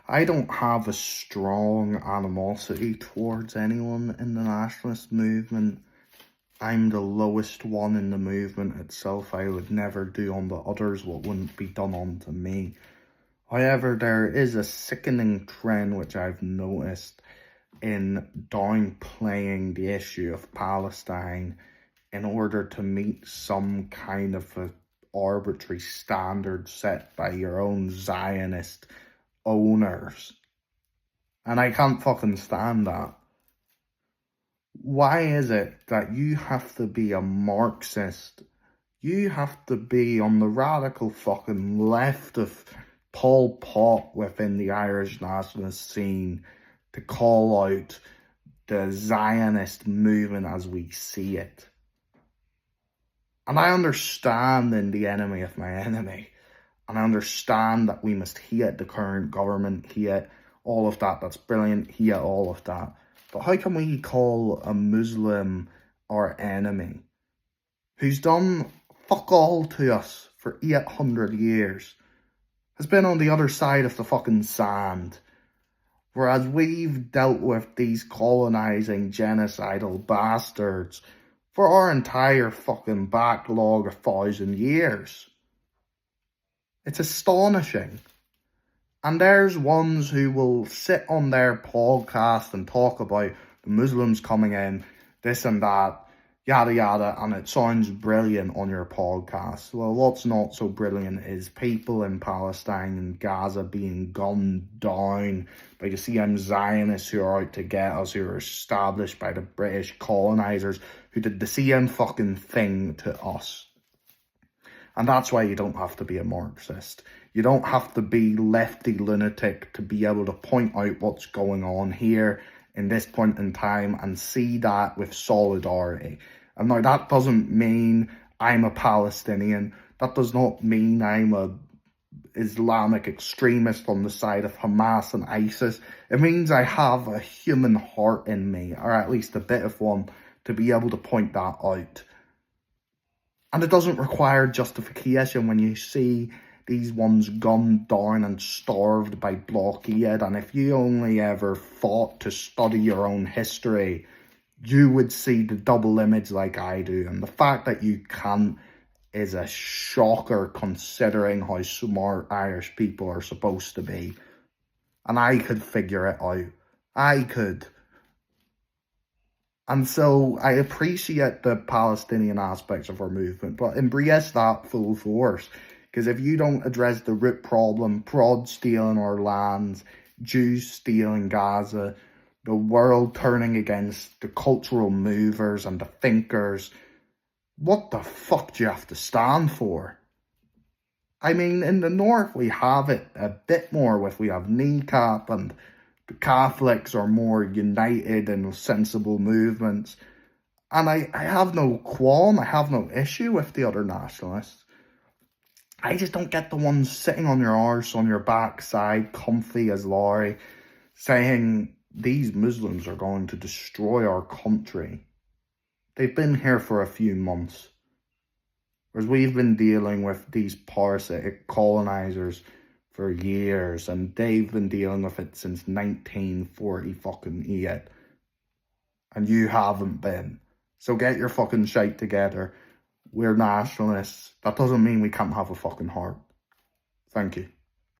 I don't have a strong animosity towards anyone in the nationalist movement. I'm the lowest one in the movement itself. I would never do unto others what wouldn't be done unto me. However, there is a sickening trend which I've noticed in downplaying the issue of Palestine in order to meet some kind of a arbitrary standard set by your own Zionist owners. And I can't fucking stand that. Why is it that you have to be a Marxist? You have to be on the radical fucking left of Pol Pot within the Irish nationalist scene to call out the Zionist movement as we see it. And I understand in the enemy of my enemy. And I understand that we must hate the current government, hate all of that. That's brilliant, hate all of that. But how can we call a Muslim our enemy who's done fuck all to us for 800 years, has been on the other side of the fucking sand, whereas we've dealt with these colonizing genocidal bastards for our entire fucking backlog of 1,000 years? It's astonishing. And there's ones who will sit on their podcast and talk about the Muslims coming in, this and that, yada yada, and it sounds brilliant on your podcast. Well, what's not so brilliant is people in Palestine and Gaza being gunned down by the CM Zionists who are out to get us, who are established by the British colonizers who did the same fucking thing to us. And that's why you don't have to be a Marxist. You don't have to be lefty lunatic to be able to point out what's going on here in this point in time and see that with solidarity. And now that doesn't mean I'm a Palestinian. That does not mean I'm a Islamic extremist on the side of Hamas and ISIS. It means I have a human heart in me, or at least a bit of one, to be able to point that out. And it doesn't require justification when you see these ones gunned down and starved by blockade. And if you only ever fought to study your own history, you would see the double image like I do. And the fact that you can't is a shocker considering how smart Irish people are supposed to be. And I could figure it out. I could. And so I appreciate the Palestinian aspects of our movement, but embrace that full force. Because if you don't address the root problem, prod stealing our lands, Jews stealing Gaza, the world turning against the cultural movers and the thinkers, what the fuck do you have to stand for? I mean, in the north we have it a bit more with, we have NICAP, and the Catholics are more united in sensible movements. And I have no qualm, I have no issue with the other nationalists. I just don't get the ones sitting on your arse, on your backside, comfy as Laurie, saying these Muslims are going to destroy our country. They've been here for a few months. Whereas we've been dealing with these parasitic colonizers for years, and they've been dealing with it since 1948. And you haven't been. So get your fucking shite together. We're nationalists. That doesn't mean we can't have a fucking heart. Thank you.